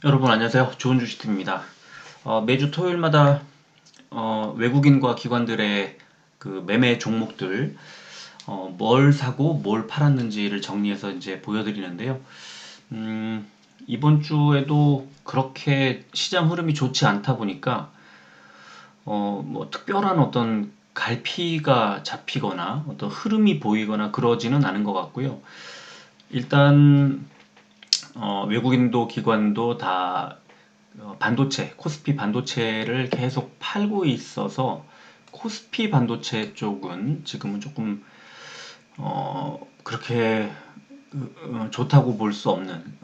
여러분 안녕하세요. 좋은 주식입니다. 매주 토요일마다 외국인과 기관들의 그 매매 종목들 뭘 사고 뭘 팔았는지를 정리해서 이제 보여드리는데요. 이번 주에도 그렇게 시장 흐름이 좋지 않다 보니까 뭐 특별한 어떤 갈피가 잡히거나 어떤 흐름이 보이거나 그러지는 않은 것 같고요. 일단 외국인도 기관도 다 반도체, 코스피 반도체를 계속 팔고 있어서 코스피 반도체 쪽은 지금은 조금 그렇게 좋다고 볼 수 없는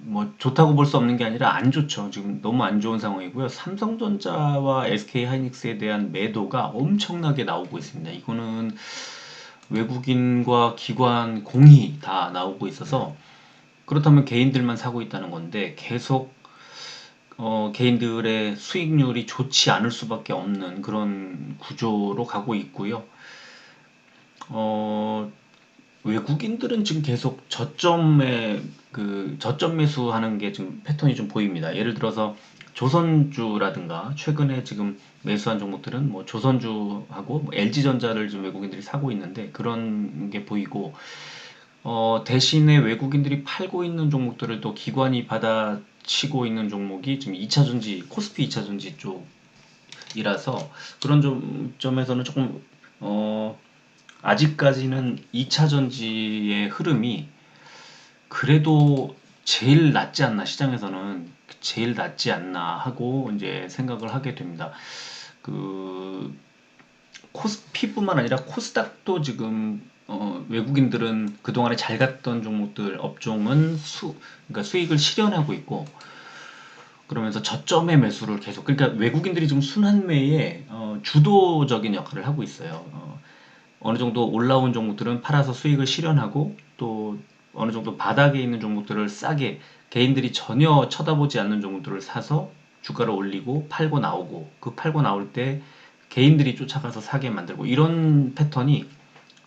뭐 좋다고 볼 수 없는 게 아니라 안 좋죠. 지금 너무 안 좋은 상황이고요. 삼성전자와 SK하이닉스에 대한 매도가 엄청나게 나오고 있습니다. 이거는 외국인과 기관 공이 다 나오고 있어서 그렇다면 개인들만 사고 있다는 건데 계속 개인들의 수익률이 좋지 않을 수밖에 없는 그런 구조로 가고 있고요. 어, 외국인들은 지금 계속 저점 매수하는 게 지금 패턴이 좀 보입니다. 예를 들어서 조선주라든가 최근에 지금 매수한 종목들은 뭐 조선주하고 뭐 LG전자를 좀 외국인들이 사고 있는데 그런 게 보이고 대신에 외국인들이 팔고 있는 종목들을 또 기관이 받아치고 있는 종목이 지금 2차전지, 코스피 2차전지 쪽이라서 그런 점에서는 조금, 아직까지는 2차전지의 흐름이 그래도 제일 낫지 않나, 시장에서는 제일 낫지 않나 하고 이제 생각을 하게 됩니다. 그, 코스피뿐만 아니라 코스닥도 지금 외국인들은 그동안에 잘 갔던 종목들 업종은 그러니까 수익을 실현하고 있고 그러면서 저점의 매수를 계속 그러니까 외국인들이 좀 순환매에 주도적인 역할을 하고 있어요. 어느 정도 올라온 종목들은 팔아서 수익을 실현하고 또 어느 정도 바닥에 있는 종목들을 싸게 개인들이 전혀 쳐다보지 않는 종목들을 사서 주가를 올리고 팔고 나오고 그 팔고 나올 때 개인들이 쫓아가서 사게 만들고 이런 패턴이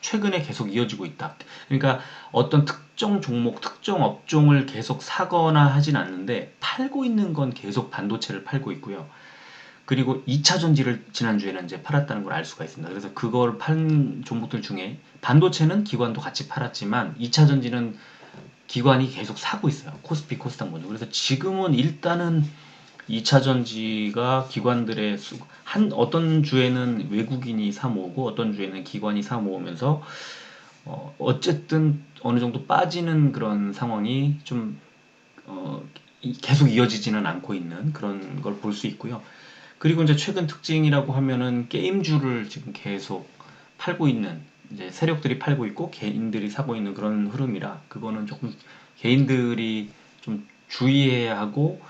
최근에 계속 이어지고 있다. 그러니까 어떤 특정 종목, 특정 업종을 계속 사거나 하진 않는데 팔고 있는 건 계속 반도체를 팔고 있고요. 그리고 2차 전지를 지난주에는 이제 팔았다는 걸 알 수가 있습니다. 그래서 그걸 판 종목들 중에 반도체는 기관도 같이 팔았지만 2차 전지는 기관이 계속 사고 있어요. 코스피, 코스닥 모두. 그래서 지금은 일단은 2차 전지가 기관들의 한 어떤 주에는 외국인이 사 모으고 어떤 주에는 기관이 사 모으면서 어쨌든 어느 정도 빠지는 그런 상황이 좀 어, 계속 이어지지는 않고 있는 그런 걸 볼 수 있고요. 그리고 이제 최근 특징이라고 하면은 게임주를 지금 계속 팔고 있는 이제 세력들이 팔고 있고 개인들이 사고 있는 그런 흐름이라 그거는 조금 개인들이 좀 주의해야 하고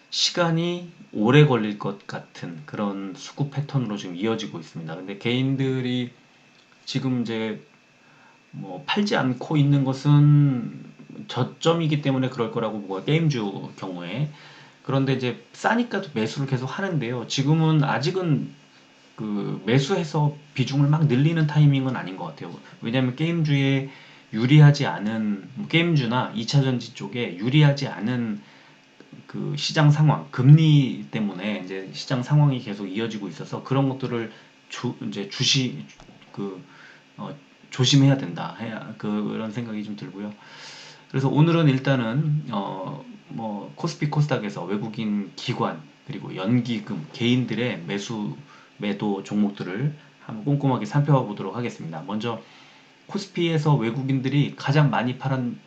시간이 오래 걸릴 것 같은 그런 수급 패턴으로 지금 이어지고 있습니다. 근데 개인들이 지금 이제 뭐 팔지 않고 있는 것은 저점이기 때문에 그럴 거라고 보고 게임주 경우에 그런데 이제 싸니까 매수를 계속 하는데요. 지금은 아직은 그 매수해서 비중을 막 늘리는 타이밍은 아닌 것 같아요. 왜냐하면 게임주에 유리하지 않은 게임주나 2차전지 쪽에 유리하지 않은 그 시장 상황, 금리 때문에 이제 시장 상황이 계속 이어지고 있어서 그런 것들을 이제 그 어, 조심해야 된다. 그런 생각이 좀 들고요. 그래서 오늘은 일단은 뭐 코스피 코스닥에서 외국인 기관 그리고 연기금 개인들의 매도 종목들을 한번 꼼꼼하게 살펴보도록 하겠습니다. 먼저 코스피에서 외국인들이 가장 많이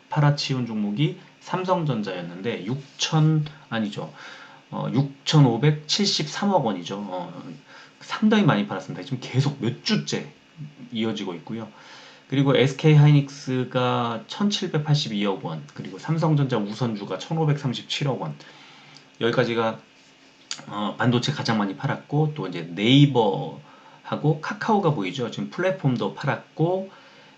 팔아치운 종목이 삼성전자였는데 6천 아니죠. 6,573억 원이죠. 상당히 많이 팔았습니다. 지금 계속 몇 주째 이어지고 있고요. 그리고 SK하이닉스가 1,782억 원, 그리고 삼성전자 우선주가 1,537억 원. 여기까지가 반도체 가장 많이 팔았고 또 이제 네이버하고 카카오가 보이죠. 지금 플랫폼도 팔았고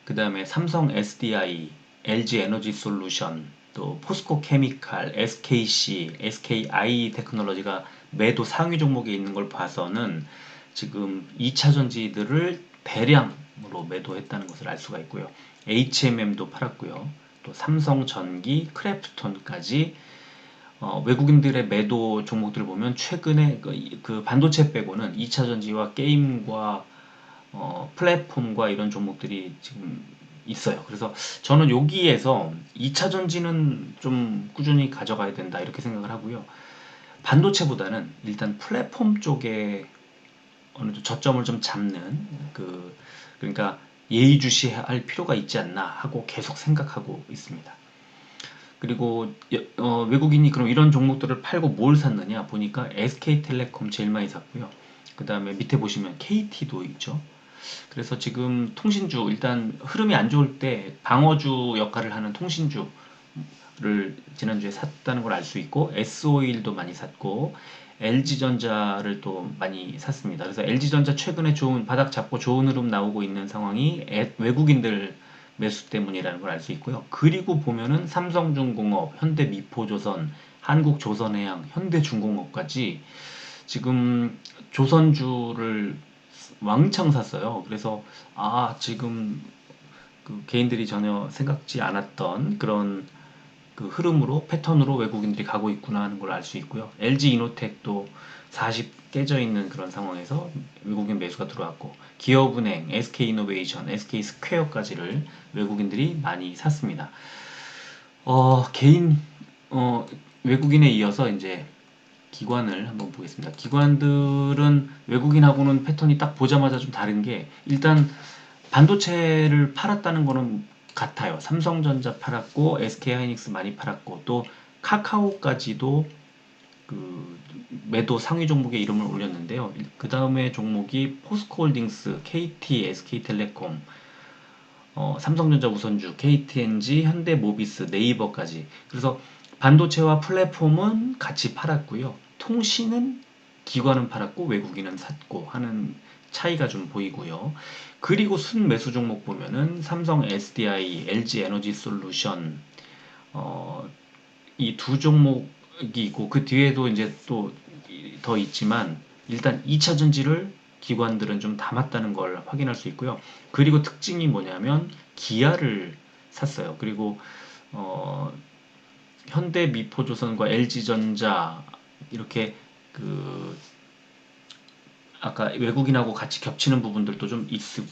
그 다음에 삼성 SDI, LG 에너지 솔루션, 또 포스코 케미칼, SKC, SKI 테크놀로지가 매도 상위 종목에 있는 걸 봐서는 지금 2차 전지들을 대량으로 매도했다는 것을 알 수가 있고요. HMM도 팔았고요. 또 삼성전기, 크래프톤까지 외국인들의 매도 종목들을 보면 최근에 그 반도체 빼고는 2차 전지와 게임과 플랫폼과 이런 종목들이 지금 있어요. 그래서 저는 여기에서 2차 전지는 좀 꾸준히 가져가야 된다 이렇게 생각을 하고요. 반도체보다는 일단 플랫폼 쪽에 어느 정도 저점을 좀 잡는 그러니까 예의주시할 필요가 있지 않나 하고 계속 생각하고 있습니다. 그리고 외국인이 그럼 이런 종목들을 팔고 뭘 샀느냐 보니까 SK텔레콤 제일 많이 샀고요. 그 다음에 밑에 보시면 KT도 있죠. 그래서 지금 통신주 일단 흐름이 안 좋을 때 방어주 역할을 하는 통신주를 지난주에 샀다는 걸 알 수 있고 S오일도 많이 샀고 LG전자를 또 많이 샀습니다. 그래서 LG전자 최근에 좋은 바닥 잡고 좋은 흐름 나오고 있는 상황이 외국인들 매수 때문이라는 걸 알 수 있고요. 그리고 보면은 삼성중공업, 현대미포조선, 한국조선해양, 현대중공업까지 지금 조선주를 왕창 샀어요. 그래서 지금 그 개인들이 전혀 생각지 않았던 그런 그 흐름으로 패턴으로 외국인들이 가고 있구나 하는 걸 알 수 있고요. LG 이노텍도 40 깨져 있는 그런 상황에서 외국인 매수가 들어왔고 기업은행, SK이노베이션, SK스퀘어까지를 외국인들이 많이 샀습니다. 개인 외국인에 이어서 이제 기관을 한번 보겠습니다. 기관들은 외국인하고는 패턴이 딱 보자마자 좀 다른 게 일단 반도체를 팔았다는 거는 같아요. 삼성전자 팔았고 SK하이닉스 많이 팔았고 또 카카오까지도 그 매도 상위 종목에 이름을 올렸는데요. 그 다음에 종목이 포스코홀딩스, KT, SK텔레콤, 삼성전자 우선주, KTNG, 현대모비스, 네이버까지. 그래서 반도체와 플랫폼은 같이 팔았고요. 통신은 기관은 팔았고 외국인은 샀고 하는 차이가 좀 보이고요. 그리고 순매수 종목 보면은 삼성 SDI, LG 에너지 솔루션 이 두 종목이 있고 그 뒤에도 이제 또 더 있지만 일단 2차 전지를 기관들은 좀 담았다는 걸 확인할 수 있고요. 그리고 특징이 뭐냐면 기아를 샀어요. 그리고 어, 현대미포조선과 LG전자 이렇게 그 아까 외국인하고 같이 겹치는 부분들도 좀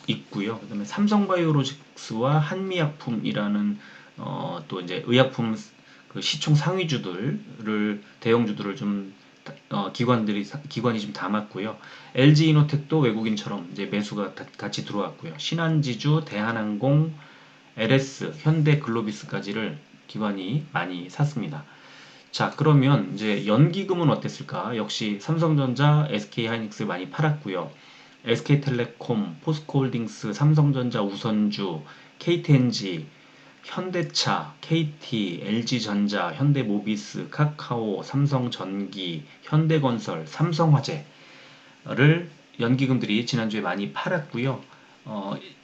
있고요. 그다음에 삼성바이오로직스와 한미약품이라는 또 이제 의약품 그 시총 상위주들을 대형주들을 좀 기관이 좀 담았고요. LG이노텍도 외국인처럼 이제 매수가 같이 들어왔고요. 신한지주, 대한항공, LS, 현대글로비스까지를 기관이 많이 샀습니다. 자, 그러면 이제 연기금은 어땠을까? 역시 삼성전자, SK하이닉스 많이 팔았고요. SK텔레콤, 포스코홀딩스, 삼성전자 우선주, KTNG, 현대차, KT, LG전자, 현대모비스, 카카오, 삼성전기, 현대건설, 삼성화재를 연기금들이 지난주에 많이 팔았고요.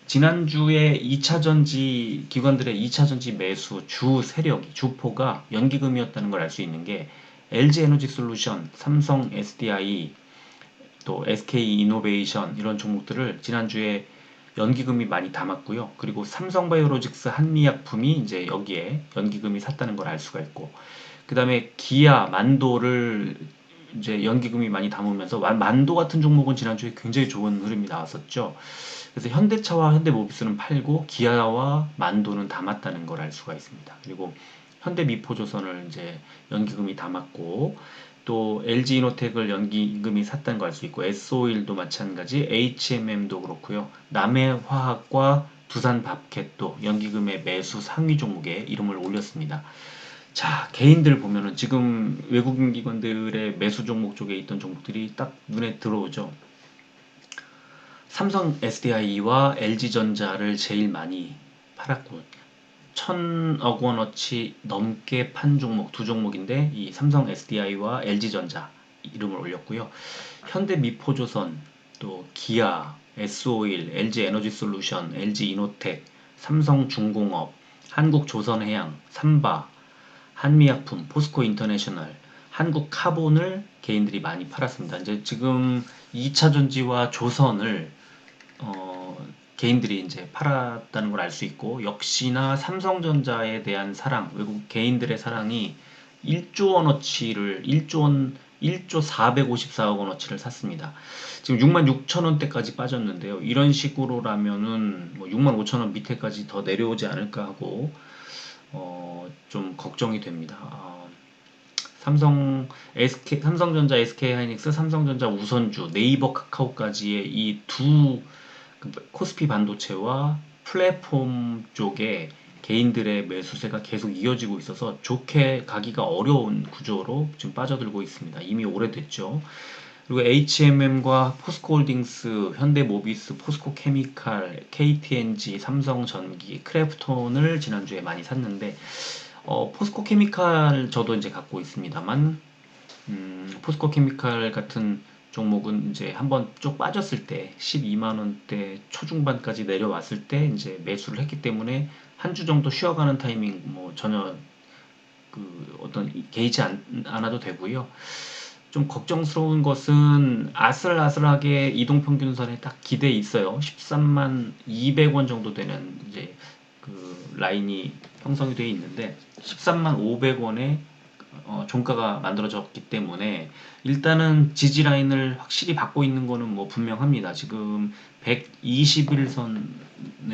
지난주에 2차전지 기관들의 2차전지 매수 주 세력이 주포가 연기금이었다는 걸 알 수 있는 게 LG에너지솔루션, 삼성 SDI, 또 SK이노베이션 이런 종목들을 지난주에 연기금이 많이 담았고요. 그리고 삼성바이오로직스, 한미약품이 이제 여기에 연기금이 샀다는 걸 알 수가 있고, 그 다음에 기아, 만도를 이제 연기금이 많이 담으면서 만도 같은 종목은 지난주에 굉장히 좋은 흐름이 나왔었죠. 그래서 현대차와 현대모비스는 팔고 기아와 만도는 담았다는 걸 알 수가 있습니다. 그리고 현대미포조선을 이제 연기금이 담았고 또 LG이노텍을 연기금이 샀다는 걸 알 수 있고 S오일도 마찬가지, HMM도 그렇고요. 남해화학과 두산밥켓도 연기금의 매수 상위 종목에 이름을 올렸습니다. 자, 개인들 보면은 지금 외국인 기관들의 매수 종목 쪽에 있던 종목들이 딱 눈에 들어오죠. 삼성 SDI와 LG전자를 제일 많이 팔았고 1,000억 원어치 넘게 판 종목 두 종목인데 이 삼성 SDI와 LG전자 이름을 올렸고요. 현대미포조선, 또 기아, S오일, LG에너지솔루션, LG이노텍, 삼성중공업, 한국조선해양, 삼바, 한미약품, 포스코인터내셔널, 한국카본을 개인들이 많이 팔았습니다. 이제 지금 2차 전지와 조선을 개인들이 이제 팔았다는 걸 알 수 있고 역시나 삼성전자에 대한 사랑, 외국 개인들의 사랑이 1조 원어치를 1조 454억 원어치를 샀습니다. 지금 66,000원대까지 빠졌는데요. 이런 식으로라면은 뭐 65,000원 밑에까지 더 내려오지 않을까 하고 좀 걱정이 됩니다. 삼성전자, SK하이닉스, 삼성전자, 우선주, 네이버, 카카오까지의 이 두 코스피 반도체와 플랫폼 쪽에 개인들의 매수세가 계속 이어지고 있어서 좋게 가기가 어려운 구조로 지금 빠져들고 있습니다. 이미 오래됐죠. 그리고 HMM과 포스코홀딩스, 현대모비스, 포스코케미칼, KTNG, 삼성전기, 크래프톤을 지난주에 많이 샀는데 포스코케미칼 저도 이제 갖고 있습니다만 포스코케미칼 같은 종목은 이제 한번 쭉 빠졌을 때 12만 원대 초중반까지 내려왔을 때 이제 매수를 했기 때문에 한 주 정도 쉬어가는 타이밍 뭐 전혀 어떤 개의치 않아도 되고요. 좀 걱정스러운 것은 아슬아슬하게 이동평균선에 딱 기대 있어요. 13만 200원 정도 되는 이제 라인이 형성이 되어 있는데 13만 500원에 종가가 만들어졌기 때문에 일단은 지지 라인을 확실히 받고 있는 거는 뭐 분명합니다. 지금 121선의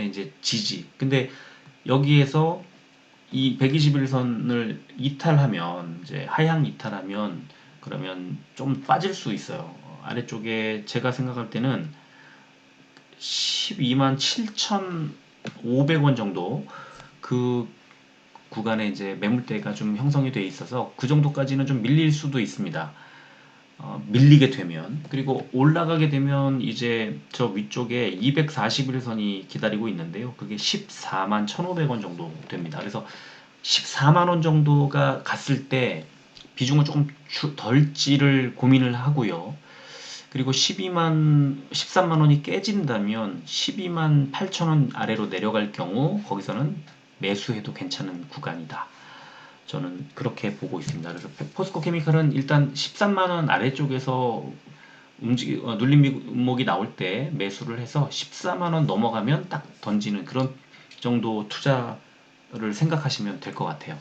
이제 지지. 근데 여기에서 이 121선을 이탈하면 이제 하향 이탈하면 그러면 좀 빠질 수 있어요. 아래쪽에 제가 생각할 때는 12만 7,500원 정도 그 구간에 이제 매물대가 좀 형성이 돼 있어서 그 정도까지는 좀 밀릴 수도 있습니다. 밀리게 되면 그리고 올라가게 되면 이제 저 위쪽에 241선이 기다리고 있는데요. 그게 14만 1,500원 정도 됩니다. 그래서 14만 원 정도가 갔을 때 비중을 조금 덜지를 고민을 하고요. 그리고 13만 원이 깨진다면 12만 8천 원 아래로 내려갈 경우 거기서는 매수해도 괜찮은 구간이다. 저는 그렇게 보고 있습니다. 그래서 포스코 케미칼은 일단 13만 원 아래쪽에서 눌림목이 나올 때 매수를 해서 14만 원 넘어가면 딱 던지는 그런 정도 투자를 생각하시면 될 것 같아요.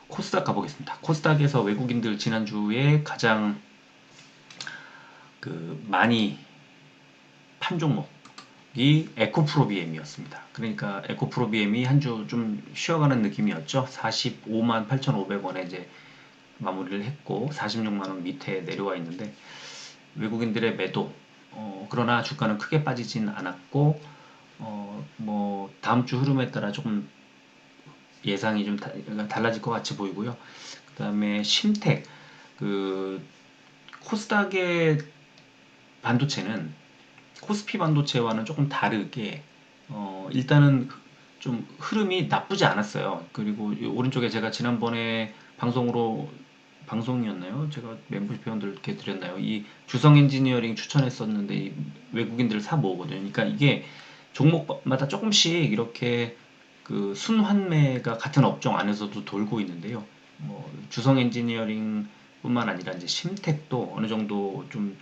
코스닥 가보겠습니다. 코스닥에서 외국인들 지난주에 가장 많이 판 종목이 에코프로비엠이었습니다. 그러니까 에코프로비엠이 한 주 좀 쉬어가는 느낌이었죠. 45만 8,500원에 이제 마무리를 했고 46만 원 밑에 내려와 있는데 외국인들의 매도 그러나 주가는 크게 빠지진 않았고 뭐 다음 주 흐름에 따라 조금 예상이 좀 달라질 것 같이 보이고요. 그 다음에 심텍 코스닥의 반도체는 코스피 반도체와는 조금 다르게 일단은 좀 흐름이 나쁘지 않았어요. 그리고 오른쪽에 제가 지난번에 방송이었나요? 제가 멤버십 회원들께 드렸나요? 이 주성 엔지니어링 추천했었는데 이 외국인들 사 모으거든요. 그러니까 이게 종목마다 조금씩 이렇게 순환매가 같은 업종 안에서도 돌고 있는데요. 뭐 주성 엔지니어링 뿐만 아니라 이제 심텍도 어느 정도 좀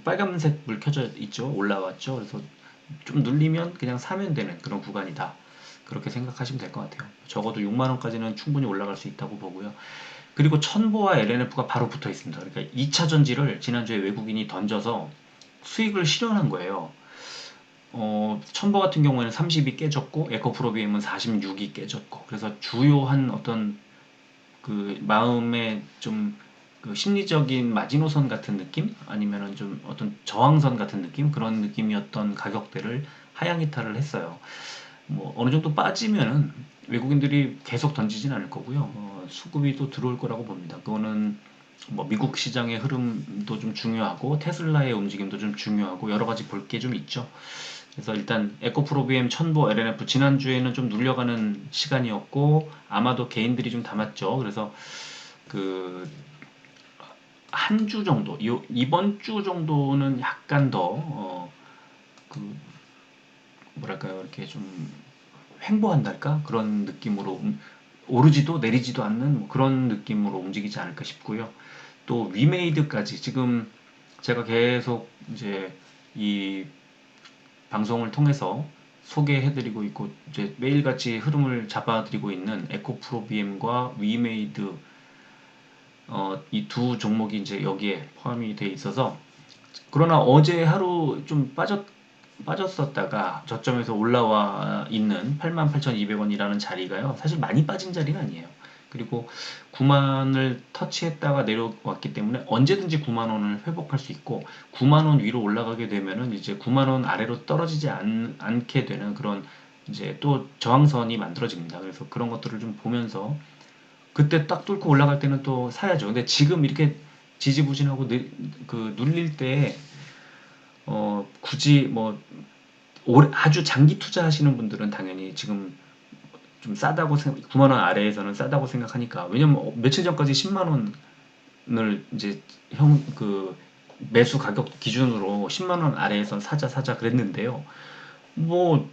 빨간색 불 켜져 있죠. 올라왔죠. 그래서 좀 눌리면 그냥 사면 되는 그런 구간이다. 그렇게 생각하시면 될 것 같아요. 적어도 6만 원까지는 충분히 올라갈 수 있다고 보고요. 그리고 천보와 LNF가 바로 붙어 있습니다. 그러니까 2차 전지를 지난주에 외국인이 던져서 수익을 실현한 거예요. 천보 같은 경우에는 30이 깨졌고 에코프로비엠은 46이 깨졌고 그래서 주요한 어떤 마음의 좀 심리적인 마지노선 같은 느낌 아니면은 좀 어떤 저항선 같은 느낌 그런 느낌이었던 가격대를 하향 이탈을 했어요. 뭐 어느 정도 빠지면은 외국인들이 계속 던지진 않을 거고요. 수급이 또 들어올 거라고 봅니다. 그거는 뭐 미국 시장의 흐름도 좀 중요하고 테슬라의 움직임도 좀 중요하고 여러 가지 볼 게 좀 있죠. 그래서 일단 에코프로비엠, 천보, LNF 지난주에는 좀 눌려가는 시간이었고 아마도 개인들이 좀 담았죠. 그래서 한 주 정도, 이번 주 정도는 약간 더 뭐랄까요, 이렇게 좀 횡보한달까 그런 느낌으로 오르지도 내리지도 않는 뭐 그런 느낌으로 움직이지 않을까 싶고요. 또 위메이드까지 지금 제가 계속 이제 이 방송을 통해서 소개해드리고 있고 이제 매일같이 흐름을 잡아드리고 있는 에코프로 BM과 위메이드 이 두 종목이 이제 여기에 포함이 돼 있어서 그러나 어제 하루 좀 빠졌었다가 저점에서 올라와 있는 88,200원이라는 자리가요. 사실 많이 빠진 자리는 아니에요. 그리고 9만을 터치했다가 내려왔기 때문에 언제든지 9만 원을 회복할 수 있고 9만 원 위로 올라가게 되면은 이제 9만 원 아래로 떨어지지 않게 되는 그런 이제 또 저항선이 만들어집니다. 그래서 그런 것들을 좀 보면서 그때 딱 뚫고 올라갈 때는 또 사야죠. 근데 지금 이렇게 지지부진하고 눌릴 때 굳이 뭐 아주 장기 투자하시는 분들은 당연히 지금 좀 싸다고 9만 원 아래에서는 싸다고 생각하니까 왜냐면 며칠 전까지 10만 원을 이제 매수 가격 기준으로 10만 원 아래에서 사자 그랬는데요. 뭐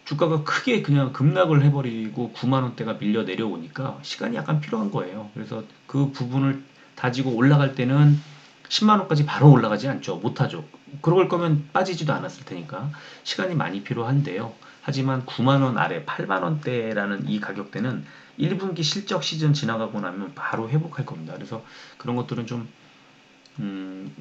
주가가 크게 그냥 급락을 해버리고 9만 원대가 밀려 내려오니까 시간이 약간 필요한 거예요. 그래서 그 부분을 다지고 올라갈 때는 10만 원까지 바로 올라가지 않죠. 못하죠. 그럴 거면 빠지지도 않았을 테니까 시간이 많이 필요한데요. 하지만 9만 원 아래 8만 원대라는 이 가격대는 1분기 실적 시즌 지나가고 나면 바로 회복할 겁니다. 그래서 그런 것들은 좀 음,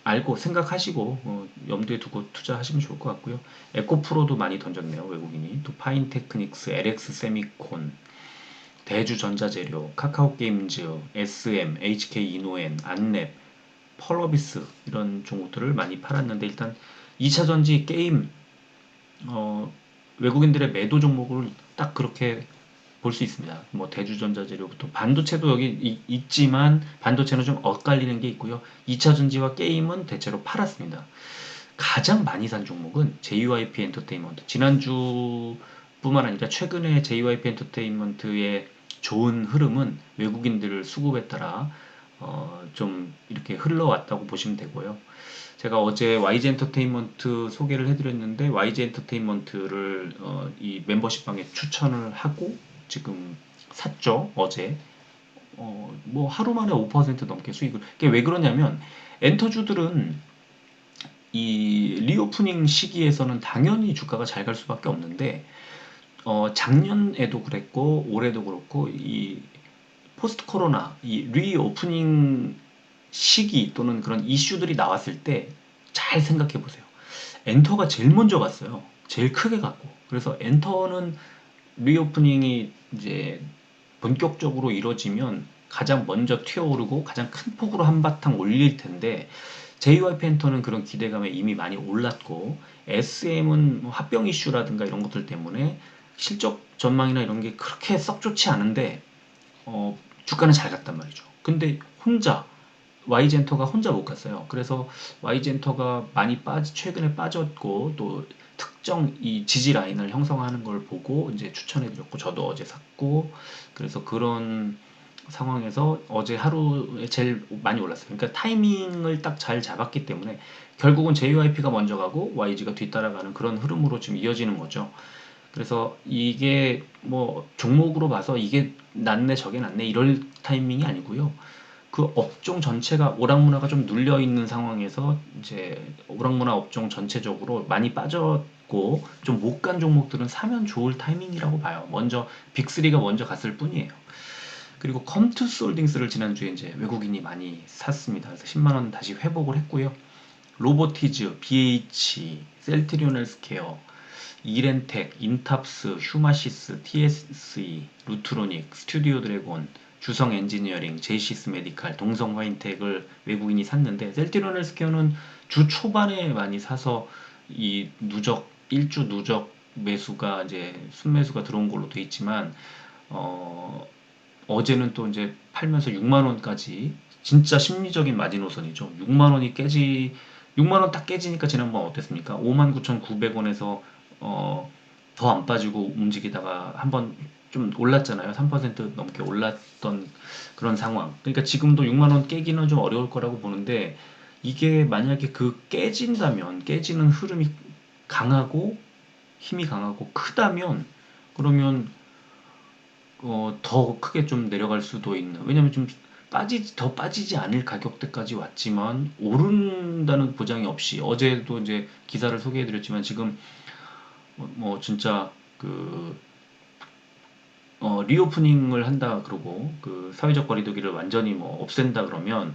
알고 생각하시고 염두에 두고 투자하시면 좋을 것 같고요. 에코프로도 많이 던졌네요. 외국인이. 또 파인테크닉스, LX 세미콘, 대주전자재료, 카카오게임즈, SM, HK이노엔, 안랩, 펄어비스 이런 종목들을 많이 팔았는데 일단 2차전지 게임 외국인들의 매도 종목을 딱 그렇게 볼 수 있습니다. 뭐 대주전자재료부터 반도체도 여기 있지만 반도체는 좀 엇갈리는 게 있고요. 2차 전지와 게임은 대체로 팔았습니다. 가장 많이 산 종목은 JYP 엔터테인먼트. 지난주뿐만 아니라 최근에 JYP 엔터테인먼트의 좋은 흐름은 외국인들 수급에 따라 좀 이렇게 흘러왔다고 보시면 되고요. 제가 어제 YG 엔터테인먼트 소개를 해드렸는데 YG 엔터테인먼트를 이 멤버십방에 추천을 하고 지금 샀죠. 어제 뭐 하루 만에 5% 넘게 수익을. 그게 왜 그러냐면 엔터주들은 이 리오프닝 시기에서는 당연히 주가가 잘 갈 수밖에 없는데 작년에도 그랬고 올해도 그렇고 이 포스트 코로나 이 리오프닝 시기 또는 그런 이슈들이 나왔을 때 잘 생각해 보세요. 엔터가 제일 먼저 갔어요. 제일 크게 갔고. 그래서 엔터는 리오프닝이 이제 본격적으로 이루어지면 가장 먼저 튀어오르고 가장 큰 폭으로 한바탕 올릴 텐데 JYP 엔터는 그런 기대감에 이미 많이 올랐고 SM은 뭐 합병 이슈라든가 이런 것들 때문에 실적 전망이나 이런 게 그렇게 썩 좋지 않은데 주가는 잘 갔단 말이죠. 근데 YG엔터가 혼자 못 갔어요. 그래서 YG엔터가 많이 최근에 빠졌고 또 특정 이 지지 라인을 형성하는 걸 보고 이제 추천해드렸고 저도 어제 샀고 그래서 그런 상황에서 어제 하루에 제일 많이 올랐어요. 그러니까 타이밍을 딱 잘 잡았기 때문에 결국은 JYP가 먼저 가고 YG가 뒤따라가는 그런 흐름으로 지금 이어지는 거죠. 그래서 이게 뭐 종목으로 봐서 이게 낫네 저게 낫네 이럴 타이밍이 아니고요. 그 업종 전체가 오락문화가 좀 눌려 있는 상황에서 이제 오락문화 업종 전체적으로 많이 빠졌고 좀 못 간 종목들은 사면 좋을 타이밍이라고 봐요. 먼저 빅3가 먼저 갔을 뿐이에요. 그리고 컴투스 홀딩스를 지난주에 이제 외국인이 많이 샀습니다. 그래서 10만 원 다시 회복을 했고요. 로보티즈, BH, 셀트리온 헬스케어, 이렌텍, 인탑스, 휴마시스, TSE, 루트로닉, 스튜디오 드래곤, 주성 엔지니어링, 제이시스 메디칼, 동성 화인텍을 외국인이 샀는데 셀트리온 헬스케어는 주 초반에 많이 사서 이 일주 누적 매수가 이제 순매수가 들어온 걸로 돼 있지만 어제는 또 이제 팔면서 6만 원까지 진짜 심리적인 마지노선이죠. 6만 원 딱 깨지니까 지난번 어땠습니까? 59,900원에서 더 안 빠지고 움직이다가 한번 좀 올랐잖아요. 3% 넘게 올랐던 그런 상황. 그러니까 지금도 6만 원 깨기는 좀 어려울 거라고 보는데 이게 만약에 깨지는 흐름이 강하고 힘이 강하고 크다면 그러면 더 크게 좀 내려갈 수도 있는. 왜냐면 좀 더 빠지지 않을 가격대까지 왔지만 오른다는 보장이 없이 어제도 이제 기사를 소개해드렸지만 지금 뭐 진짜 그 리오프닝을 한다 그러고 그 사회적 거리두기를 완전히 뭐 없앤다 그러면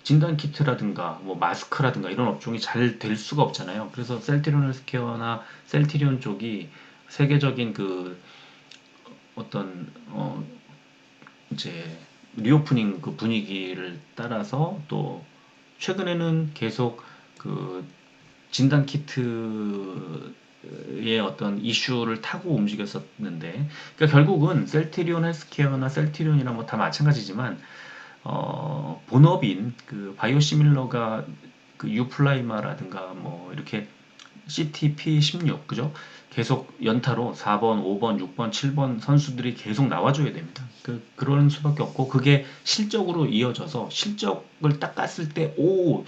진단 키트라든가 뭐 마스크라든가 이런 업종이 잘 될 수가 없잖아요. 그래서 셀트리온 헬스케어나 셀트리온 쪽이 세계적인 그 어떤 이제 리오프닝 그 분위기를 따라서 또 최근에는 계속 그 진단 키트의 어떤 이슈를 타고 움직였었는데, 그러니까 결국은 셀트리온 헬스케어나 셀트리온이나 뭐 다 마찬가지지만 본업인 그 바이오시밀러가 그 유플라이마라든가 뭐 이렇게 CTP16 그죠? 계속 연타로 4번, 5번, 6번, 7번 선수들이 계속 나와줘야 됩니다. 그런 수밖에 없고 그게 실적으로 이어져서 실적을 딱 깠을 때 오,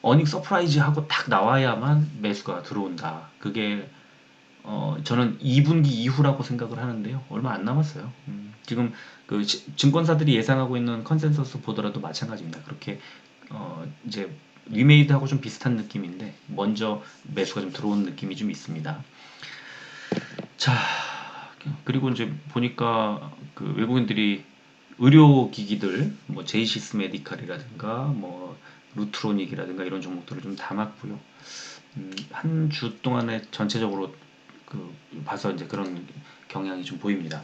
어닝 서프라이즈 하고 딱 나와야만 매수가 들어온다. 그게 저는 2분기 이후라고 생각을 하는데요. 얼마 안 남았어요. 지금 그 증권사들이 예상하고 있는 컨센서스 보더라도 마찬가지입니다. 그렇게 이제 리메이드하고 좀 비슷한 느낌인데 먼저 매수가 좀 들어온 느낌이 좀 있습니다. 자, 그리고 이제 보니까 그 외국인들이 의료기기들, 뭐 제이시스 메디칼이라든가 뭐 루트로닉이라든가 이런 종목들을 좀 담았고요. 한 주 동안에 전체적으로 그 봐서 이제 그런 경향이 좀 보입니다.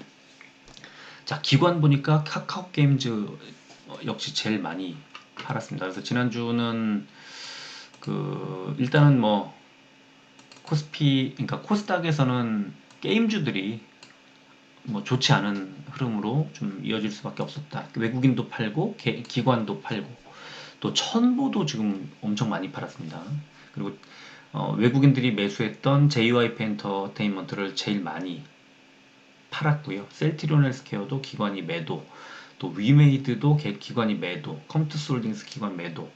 자, 기관 보니까 카카오 게임즈 역시 제일 많이 팔았습니다. 그래서 지난주는 그 일단은 뭐 코스피, 그러니까 코스닥에서는 게임주들이 뭐 좋지 않은 흐름으로 좀 이어질 수밖에 없었다. 외국인도 팔고 기관도 팔고 또 천보도 지금 엄청 많이 팔았습니다. 그리고 외국인들이 매수했던 JYP 엔터테인먼트를 제일 많이 팔았고요. 셀트리온 헬스케어도 기관이 매도, 또 위메이드도 기관이 매도, 컴투스 홀딩스 기관 매도,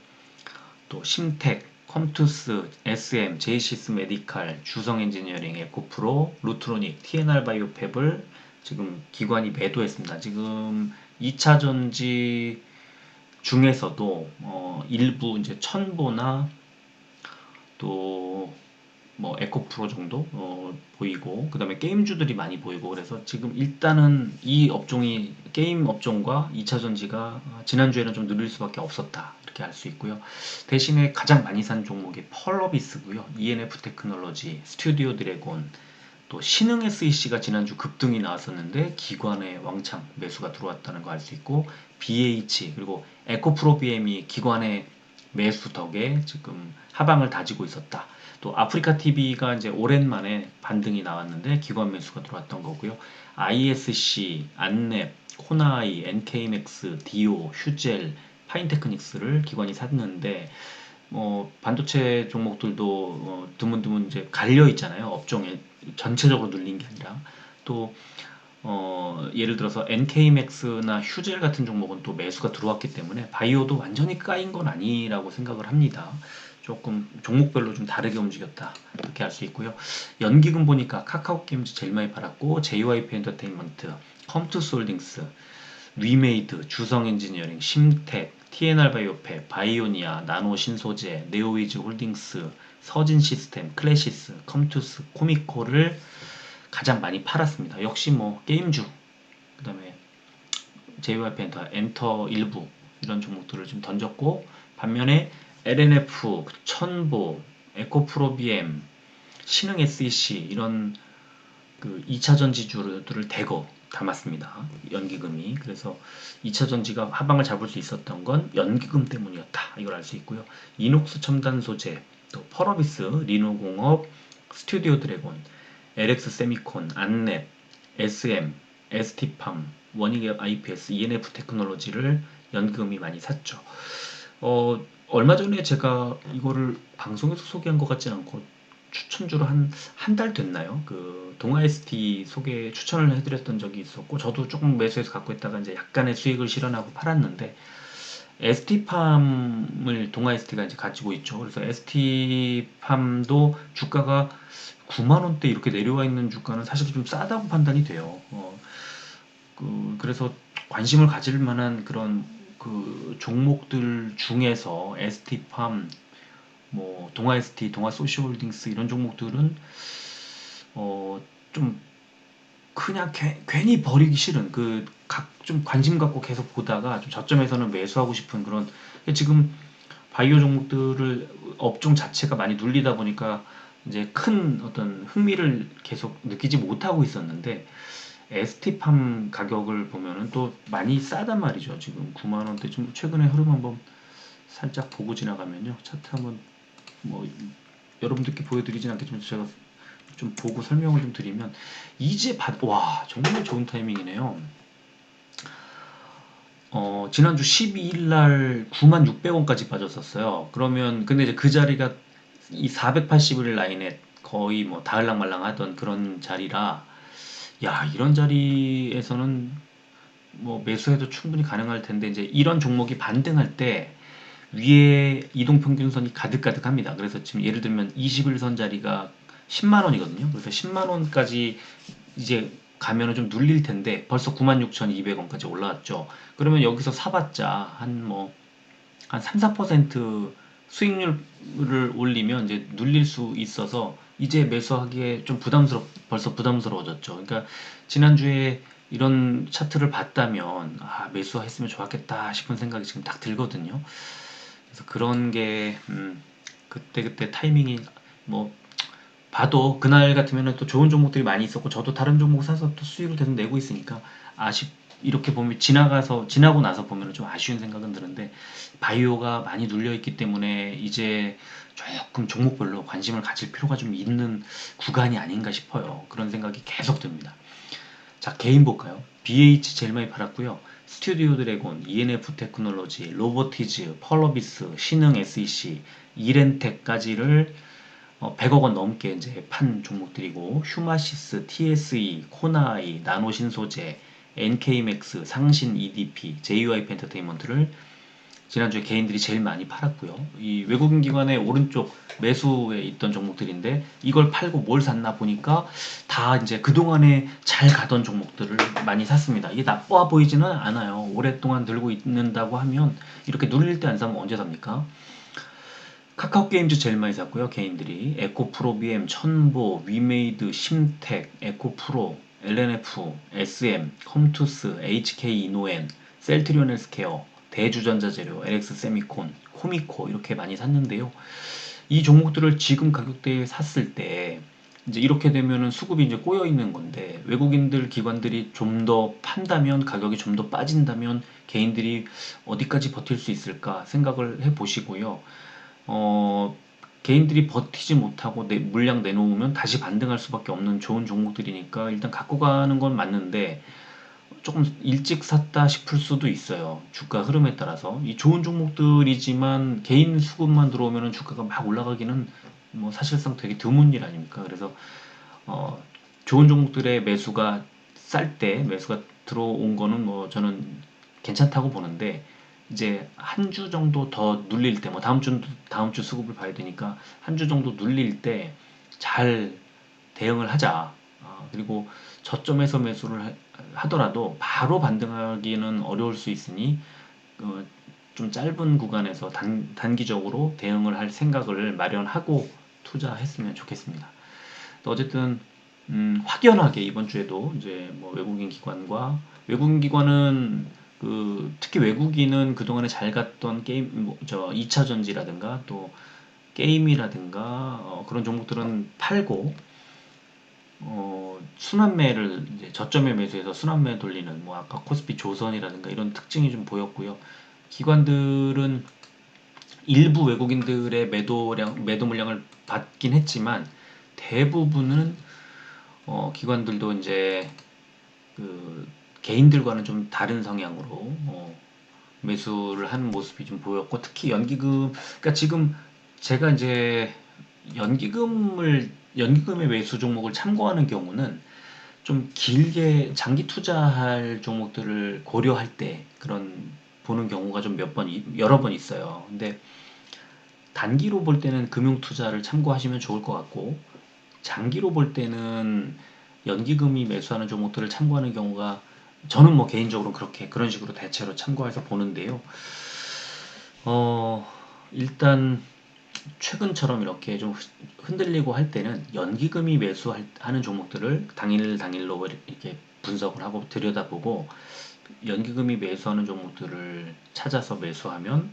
또 심텍, 컴투스, SM, 제이시스 메디칼, 주성 엔지니어링, 에코프로, 루트로닉, TNR 바이오팹을 지금 기관이 매도했습니다. 지금 2차 전지 중에서도 일부 이제 천보나 또 뭐 에코프로 정도 보이고 그다음에 게임주들이 많이 보이고 그래서 지금 일단은 이 업종이 게임 업종과 2차 전지가 지난주에는 좀 느릴 수밖에 없었다 이렇게 알 수 있고요. 대신에 가장 많이 산 종목이 펄러비스고요. ENF 테크놀로지, 스튜디오 드래곤, 또 신흥 SEC가 지난주 급등이 나왔었는데 기관의 왕창 매수가 들어왔다는 거 알 수 있고 BH 그리고 에코프로 BM이 기관의 매수 덕에 지금 하방을 다지고 있었다. 또 아프리카 TV가 이제 오랜만에 반등이 나왔는데 기관 매수가 들어왔던 거고요. ISC, 안랩, 코나이, NK맥스, 디오, 휴젤, 파인테크닉스를 기관이 샀는데 반도체 종목들도 드문드문 이제 갈려 있잖아요. 업종에 전체적으로 눌린 게 아니라 또 예를 들어서 NK맥스나 휴젤 같은 종목은 또 매수가 들어왔기 때문에 바이오도 완전히 까인 건 아니라고 생각을 합니다. 조금 종목별로 좀 다르게 움직였다 이렇게 알 수 있고요. 연기금 보니까 카카오 게임즈 제일 많이 팔았고 JYP 엔터테인먼트, 컴투스 홀딩스, 위메이드, 주성 엔지니어링, 심텍, TNR 바이오팩, 바이오니아, 나노 신소재, 네오위즈 홀딩스, 서진 시스템, 클래시스, 컴투스, 코미코를 가장 많이 팔았습니다. 역시 뭐 게임주, 그다음에 JYP 엔터 일부 이런 종목들을 좀 던졌고 반면에 LNF, 천보, 에코프로비엠, 신흥 SEC 이런 그 2차 전지주들을 대거 담았습니다. 연기금이. 그래서 2차 전지가 하방을 잡을 수 있었던 건 연기금 때문이었다. 이걸 알 수 있고요. 이녹스 첨단 소재, 또 펄어비스, 리노공업, 스튜디오 드래곤, LX 세미콘, 안랩, SM, ST팜, 원익 IPS, ENF 테크놀로지를 연기금이 많이 샀죠. 얼마 전에 제가 이거를 방송에서 소개한 것 같진 않고 추천주로 한 달 됐나요? 그 동아 ST 소개 추천을 해드렸던 적이 있었고 저도 조금 매수해서 갖고 있다가 이제 약간의 수익을 실현하고 팔았는데 ST팜을 동아 ST가 이제 가지고 있죠. 그래서 ST팜도 주가가 9만 원대 이렇게 내려와 있는 주가는 사실 좀 싸다고 판단이 돼요. 그래서 관심을 가질 만한 그런 그 종목들 중에서 ST팜, 뭐 동아 ST, 동아 소시홀딩스 이런 종목들은 좀 그냥 괜히 버리기 싫은 좀 관심 갖고 계속 보다가 좀 저점에서는 매수하고 싶은 그런 지금 바이오 종목들을 업종 자체가 많이 눌리다 보니까 이제 큰 어떤 흥미를 계속 느끼지 못하고 있었는데 ST팜 가격을 보면은 또 많이 싸단 말이죠. 지금 9만 원대 좀 최근에 흐름 한번 살짝 보고 지나가면요. 차트 한번 뭐 여러분들께 보여드리진 않겠지만 제가 좀 보고 설명을 좀 드리면 이제 와 정말 좋은 타이밍이네요. 지난주 12일 날 96,600원까지 빠졌었어요. 그러면 근데 이제 그 자리가 이 480일 라인에 거의 뭐 다을랑말랑 하던 그런 자리라 야 이런 자리에서는 뭐 매수해도 충분히 가능할 텐데 이제 이런 종목이 반등할 때 위에 이동평균선이 가득가득합니다. 그래서 지금 예를 들면 21선 자리가 10만 원이거든요. 그래서 10만 원까지 이제 가면은 좀 눌릴 텐데 벌써 96,200원까지 올라왔죠. 그러면 여기서 사봤자 한 3, 4% 수익률을 올리면 이제 눌릴 수 있어서 이제 매수하기에 좀 벌써 부담스러워졌죠. 그러니까 지난주에 이런 차트를 봤다면 매수했으면 좋았겠다 싶은 생각이 지금 딱 들거든요. 그래서 그런 게 그때그때 타이밍이 뭐 봐도 그날 같으면 또 좋은 종목들이 많이 있었고 저도 다른 종목 사서 또 수익을 계속 내고 있으니까 이렇게 보면 지나고 나서 보면 좀 아쉬운 생각은 드는데 바이오가 많이 눌려 있기 때문에 이제 조금 종목별로 관심을 가질 필요가 좀 있는 구간이 아닌가 싶어요. 그런 생각이 계속 듭니다. 자, 개인 볼까요? BH 제일 많이 팔았고요. 스튜디오 드래곤, ENF 테크놀로지, 로보티즈, 펄러비스, 신흥 SEC, 이렌텍까지를 100억 원 넘게 이제 판 종목들이고 휴마시스, TSE, 코나이, 나노신소재, NK맥스, 상신 EDP, JYP 엔터테인먼트를 지난주에 개인들이 제일 많이 팔았고요. 이 외국인 기관의 오른쪽 매수에 있던 종목들인데 이걸 팔고 뭘 샀나 보니까 다 이제 그동안에 잘 가던 종목들을 많이 샀습니다. 이게 나빠 보이지는 않아요. 오랫동안 들고 있는다고 하면 이렇게 눌릴 때 안 사면 언제 삽니까? 카카오 게임즈 제일 많이 샀고요. 개인들이 에코프로 BM, 천보, 위메이드, 심텍, 에코프로, LNF, SM, 컴투스, HK 이노엔, 셀트리온 헬스케어, 대주전자재료, LX 세미콘, 코미코 이렇게 많이 샀는데요. 이 종목들을 지금 가격대에 샀을 때 이제 이렇게 되면은 수급이 이제 꼬여 있는 건데 외국인들 기관들이 좀 더 판다면 가격이 좀 더 빠진다면 개인들이 어디까지 버틸 수 있을까 생각을 해 보시고요. 어, 개인들이 버티지 못하고 물량 내놓으면 다시 반등할 수밖에 없는 좋은 종목들이니까 일단 갖고 가는 건 맞는데 조금 일찍 샀다 싶을 수도 있어요. 주가 흐름에 따라서. 이 좋은 종목들이지만 개인 수급만 들어오면 주가가 막 올라가기는 뭐 사실상 되게 드문 일 아닙니까? 그래서 어, 좋은 종목들의 매수가 쌀 때 매수가 들어온 거는 뭐 저는 괜찮다고 보는데 이제 한 주 정도 더 눌릴 때 뭐 다음 주 수급을 봐야 되니까 한 주 정도 눌릴 때 잘 대응을 하자. 그리고 저점에서 매수를 하더라도 바로 반등하기는 어려울 수 있으니 어, 좀 짧은 구간에서 단기적으로 대응을 할 생각을 마련하고 투자했으면 좋겠습니다. 또 어쨌든 확연하게 이번 주에도 이제 뭐 외국인 기관은 특히 외국인은 그동안에 잘 갔던 게임 저 2차 전지라든가 또 게임이라든가 그런 종목들은 팔고 순환매를 이제 저점에 매수해서 순환매 돌리는 뭐 아까 코스피 조선이라든가 이런 특징이 좀 보였고요. 기관들은 일부 외국인들의 매도 물량을 받긴 했지만 대부분은 기관들도 이제 개인들과는 좀 다른 성향으로 매수를 하는 모습이 좀 보였고 특히 그러니까 지금 제가 이제 연기금의 매수 종목을 참고하는 경우는 좀 길게 장기 투자할 종목들을 고려할 때 그런 보는 경우가 좀 여러 번 있어요. 근데 단기로 볼 때는 금융 투자를 참고하시면 좋을 것 같고 장기로 볼 때는 연기금이 매수하는 종목들을 참고하는 경우가 저는 뭐 개인적으로 그런 식으로 대체로 참고해서 보는데요. 일단 최근처럼 이렇게 좀 흔들리고 할 때는 연기금이 매수하는 종목들을 당일 당일로 이렇게 분석을 하고 들여다보고 연기금이 매수하는 종목들을 찾아서 매수하면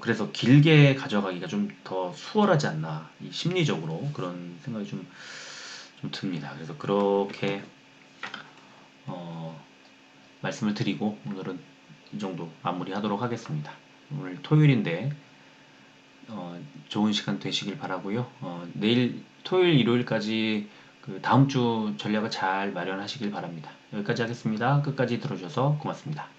그래서 길게 가져가기가 좀 더 수월하지 않나 이 심리적으로 그런 생각이 좀 듭니다. 그래서 그렇게 어, 말씀을 드리고 오늘은 이 정도 마무리하도록 하겠습니다. 오늘 토요일인데 좋은 시간 되시길 바라고요. 내일 토요일 일요일까지 그 다음 주 전략을 잘 마련하시길 바랍니다. 여기까지 하겠습니다. 끝까지 들어주셔서 고맙습니다.